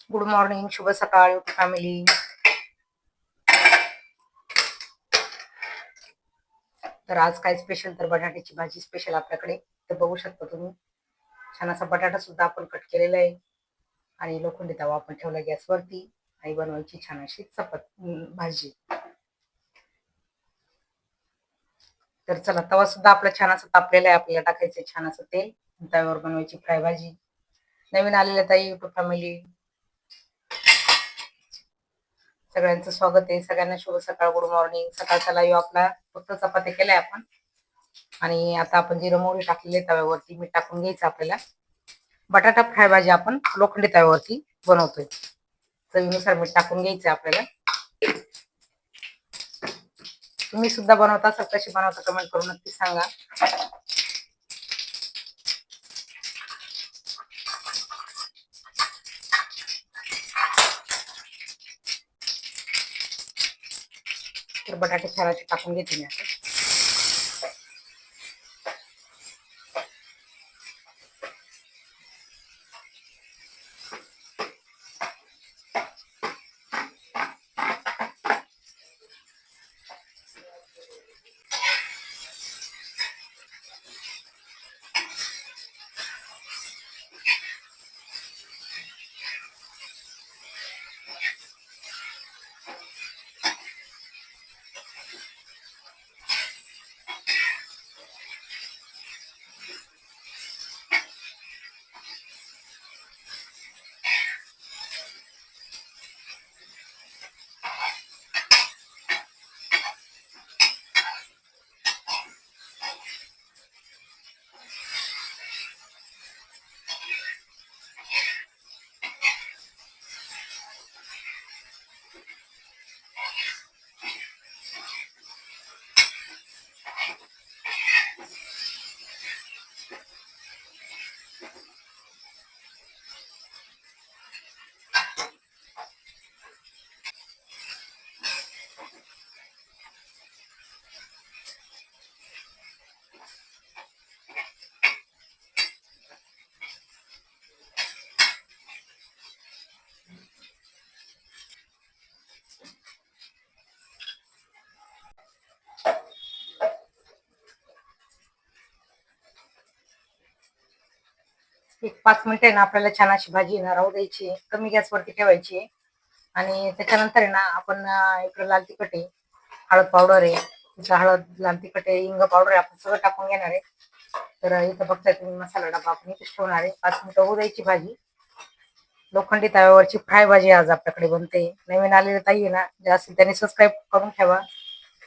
Good morning, शुभ सकाळ family. तर आज काय स्पेशल, तर बटाट्याची भाजी स्पेशल आपल्याकडे. तर बघू शकता तुम्ही, छान असा बटाटा सुद्धा आपण कट केलेला आहे आणि लोखंडी तवा आपण ठेवला गॅसवरती आणि बनवायची छान अशी भाजी. तर चला, तवा सुद्धा आपला छान असा तापलेला आहे. आपल्याला टाकायचं छान असं तेल, तव्यावर बनवायची फ्राय भाजी. नवीन आलेल्या ताई युट्यूब फॅमिली सगळ्यांचं स्वागत आहे. सगळ्यांना शुभ सकाळ, गुड मॉर्निंग. सकाळचा लाईव्ह आपला फक्त चपात्या केलाय आपण आणि आता आपण जिरं मोहरी टाकलेले तव्यावरती. मीठ टाकून घ्यायचं आपल्याला. बटाटा फ्राय भाजी आपण लोखंडी तव्यावरती बनवतोय. चवीनुसार मीठ टाकून घ्यायचं आपल्याला. तुम्ही सुद्धा बनवता असाल, कशी बनवता कमेंट करून नक्की सांगा. तर बटाटे छानाचे टाकून घेते मी आता. एक 5 मिनिटं आहे ना, आपल्याला छान अशी भाजी ना राहू द्यायची. कमी गॅसवरती ठेवायची आणि त्याच्यानंतर आहे ना, आपण इकडे लाल तिखट आहे, हळद पावडर आहे, इथं हळद, लाल तिखट आहे, हिंग पावडर आहे, आपण सगळं टाकून घेणार आहे. तर इथं बघताय तुम्ही, मसाला डबा आपण इथेच ठेवणार आहे. 5 मिनिटं होऊ द्यायची भाजी. लोखंडी तव्यावरची फ्राय भाजी आज आपल्याकडे बनते. नवीन आलेले ताई आहे ना, जे असतील त्यांनी सबस्क्राईब करून ठेवा.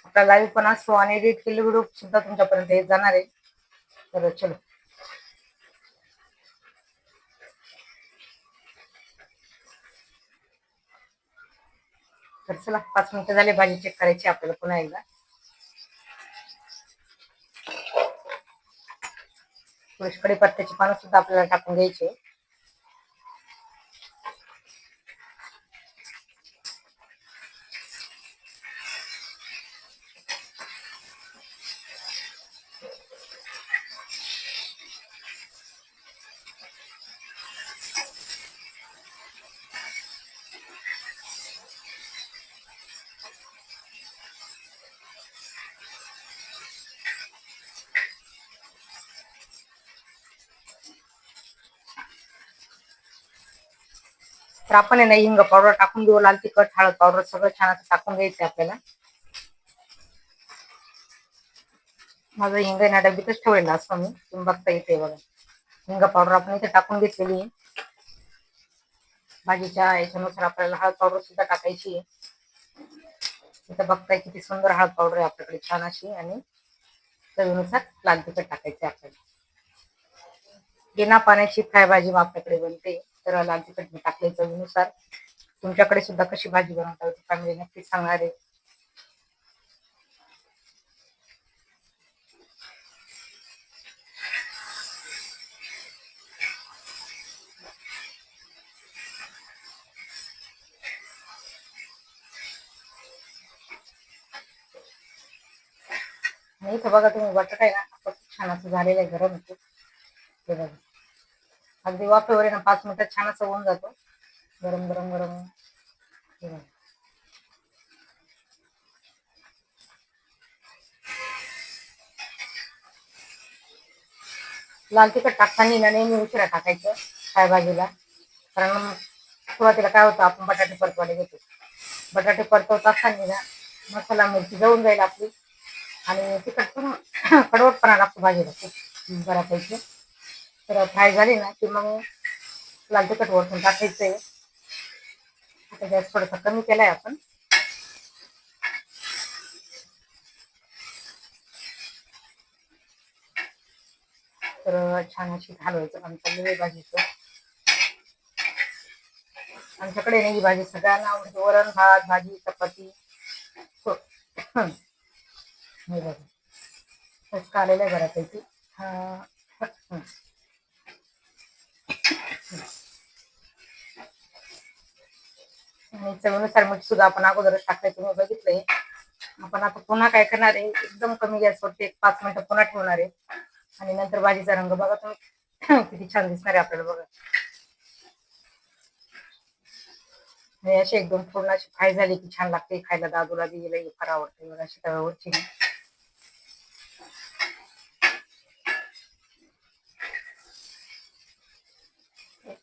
आपला लाईव्ह पण असतो आणि एडिट केलेले व्हिडिओ सुद्धा तुमच्यापर्यंत येत जाणार आहे. तर चलो, तर चला, 5 मिनिटं झाले. भाजी चेक करायची आपल्याला पुन्हा एकदा. थोडीशी कढीपत्त्याची पानं सुद्धा आपल्याला टाकून घ्यायची. तर आपण आहे ना, हिंग पावडर टाकून घेऊ, लाल तिखट, हळद पावडर सगळं छान असं टाकून घ्यायचं आपल्याला. माझं हिंग आहे ना डबीतच ठेवलेला असतो मी, तुम्ही बघता इथे बघा. हिंग पावडर आपण इथे टाकून घेतलेली आहे. भाजीच्या याच्यानुसार आपल्याला हळद पावडर सुद्धा टाकायची आहे. इथं बघताय किती सुंदर हळद पावडर आहे आपल्याकडे छान अशी, आणि चवीनुसार लाल तिखट टाकायचे आपल्याला. बिना पाण्याची फ्राय भाजी आपल्याकडे बनते. तर लाल तिखट मी टाकले चवीनुसार. तुमच्याकडे सुद्धा कशी भाजी बनवता फॅमिली नक्कीच सांगणार आहे. आणि इथं बघा तुम्ही, बटाटा आहे ना छान असं झालेलं आहे गरम होतो. ते बघा, अगदी वाफेवर आहे ना 5 मिनिटात छान असं होऊन जातो. गरम गरम गरम. हे बघा. लाल तिखट टाकताना ना नेहमी उशिरा टाकायचं काय भाजीला, कारण सुरुवातीला काय होतं आपण बटाटे परतवायला घेतो. बटाटे परतवत असताना ना मसाला मिरची जळून जाईल आपली आणि तिखट पण कडवटपणा लागतो भाजीला खूप बऱ्यापैकी. तर फ्राय झाली ना की मग लाल तिखट वरतून टाकायचंय. आता गॅस थोडासा कमी केलाय आपण. तर छान अशी घालवायचं काम चाललेलं आहे भाजीचं. आमच्याकडे नाही ही भाजी सगळ्यांना आवडते. वरण भात भाजी चपाती नाही बघा तसं आलेलं आहे बऱ्यापैकी. आणि चवीनुसार मीठ सुद्धा आपण अगोदरच टाकलंय, तुम्ही बघितलंय. आपण आता पुन्हा काय करणार आहे, एकदम कमी गॅसवरती 5 मिनिटं पुन्हा ठेवणार आहे आणि नंतर भाजीचा रंग बघा तुम्ही किती छान दिसणार आहे आपल्याला बघा. आणि अशी एकदम पूर्ण अशी फ्राय झाली की छान लागते खायला. दादूला दिलेलं फार आवडते बघा अशी तव्यावरची.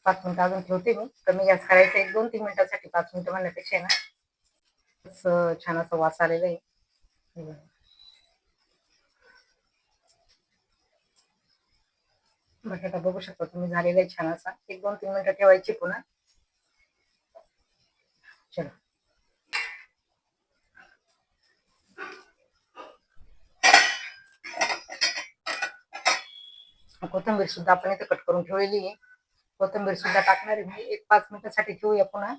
5 मिनिटं अजून ठेवते मी. कमी गॅस करायचा 1-2-3 मिनिटांसाठी. 5 मिनिटं म्हणण्यापेक्षा आहे ना छान असं वास आलेला आहे. बटाटा बघू शकता तुम्ही झालेला आहे छान असा. 1-2-3 मिनिटं ठेवायची पुन्हा. चला कोथिंबीर सुद्धा आपण इथे कट करून ठेवलेली आहे. कोथिंबीर सुद्धा टाकणार आहे मी. 1-5 मिनिटांसाठी ठेवूया पुन्हा.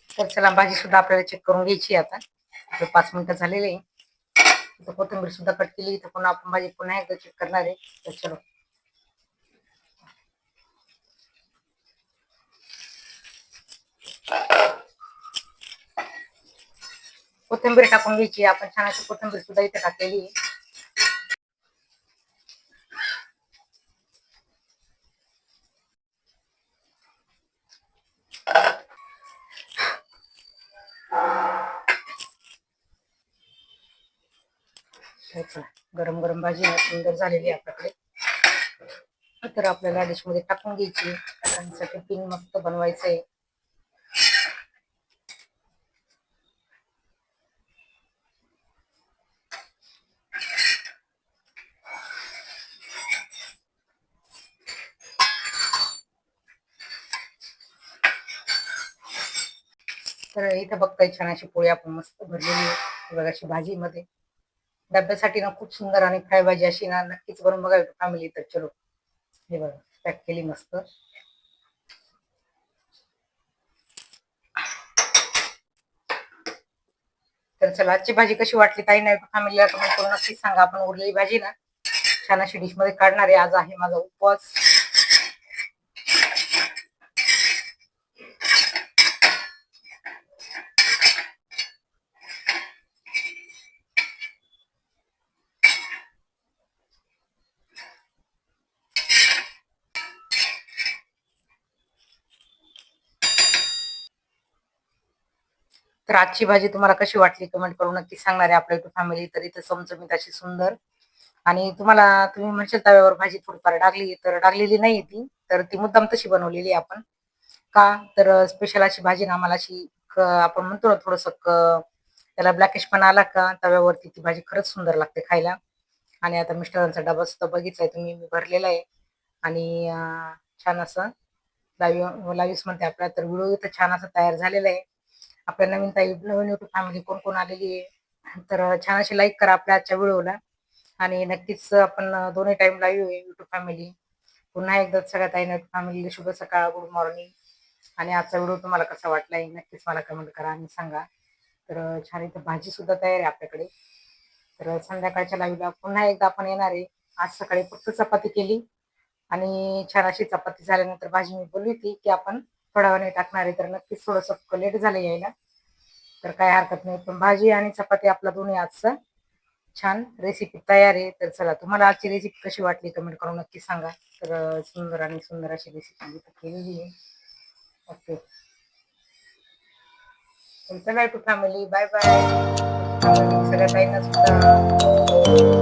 तर चला भाजी सुद्धा आपल्याला चेक करून घ्यायची आता. 5 मिनिटं झालेले आहे. इथं कोथिंबीर सुद्धा कट केली. इथं पुन्हा आपण भाजी पुन्हा एकदा चेक करणार आहे. तर चलो कोथिंबीर टाकून घ्यायची आपण. छान अशी कोथिंबीर सुद्धा इथे टाकलेली आहे. गरम गरम भाजी सुंदर झालेली आहे आपल्याकडे. तर आपल्याला डिश मध्ये टाकून घ्यायची. टिफिन मस्त बनवायचंय. तर इथं बघताय छान अशी पोळी आपण मस्त भरलेली आहे बघा अशी भाजीमध्ये. डब्यासाठी ना खूप सुंदर आणि फ्राय भाजी अशी ना नक्कीच बनवून बघा फॅमिली. तर चलो हे बघा पॅक केली मस्त. तर चला आजची भाजी कशी वाटली काही नाही फॅमिलीला कमेंट करून नक्कीच सांगा. आपण उरलेली भाजी ना छान अशी डिश मध्ये काढणार आहे. आज आहे माझा उपवास. तर आजची भाजी तुम्हाला कशी वाटली कमेंट करून नक्की सांगणार आहे आपल्या युट्यूब फॅमिली. तर इथं चमचमीत अशी सुंदर. आणि तुम्ही म्हणशाल तव्यावर भाजी थोडीफार डागली, तर डागलेली नाही ती. तर ती मुद्दाम तशी बनवलेली आपण. का तर स्पेशल अशी भाजी ना आम्हाला अशी आपण म्हणतो ना थोडस त्याला ब्लॅकिश पण आला का तव्यावरती ती भाजी खरंच सुंदर लागते खायला. आणि आता मिस्टरांचा डबा सुद्धा बघितलाय तुम्ही मी भरलेला आहे. आणि छान असं लाईव्ह म्हणते आपला. तर व्हिडिओ इथं छान असा तयार झालेला आहे. आपल्या नवीन युट्यूब फॅमिली कोण कोण आलेली आहे तर छान अशी लाईक करा आपल्या आजच्या व्हिडिओला. आणि नक्कीच आपण दोन्ही टाइम लाईव्ह आहे युट्यूब फॅमिली. पुन्हा एकदा सगळ्या ताईंना फॅमिलीला शुभ सकाळ, गुड मॉर्निंग. आणि आजचा व्हिडिओ तुम्हाला कसा वाटलाय नक्कीच मला कमेंट करा आणि सांगा. तर छान इथं भाजी सुद्धा तयार आहे आपल्याकडे. तर संध्याकाळच्या लाईव्हला पुन्हा एकदा आपण येणार आहे. आज सकाळी फक्त चपाती केली आणि छान अशी चपाती झाल्यानंतर भाजी मी बोलली होती की आपण थोड्या वेळाने टाकणार आहे. तर नक्कीच थोडंसं लेट झालं यायला. तर काय हरकत नाही. पण भाजी आणि चपाती आपला दोन्ही आजचा छान रेसिपी तयार आहे. तर चला, तुम्हाला आजची रेसिपी कशी वाटली कमेंट करून नक्की सांगा. तर सुंदर आणि सुंदर अशी रेसिपी केलेली आहे. ओके, चला टू फॅमिली, बाय बाय. सगळ्या ताईंना सुद्धा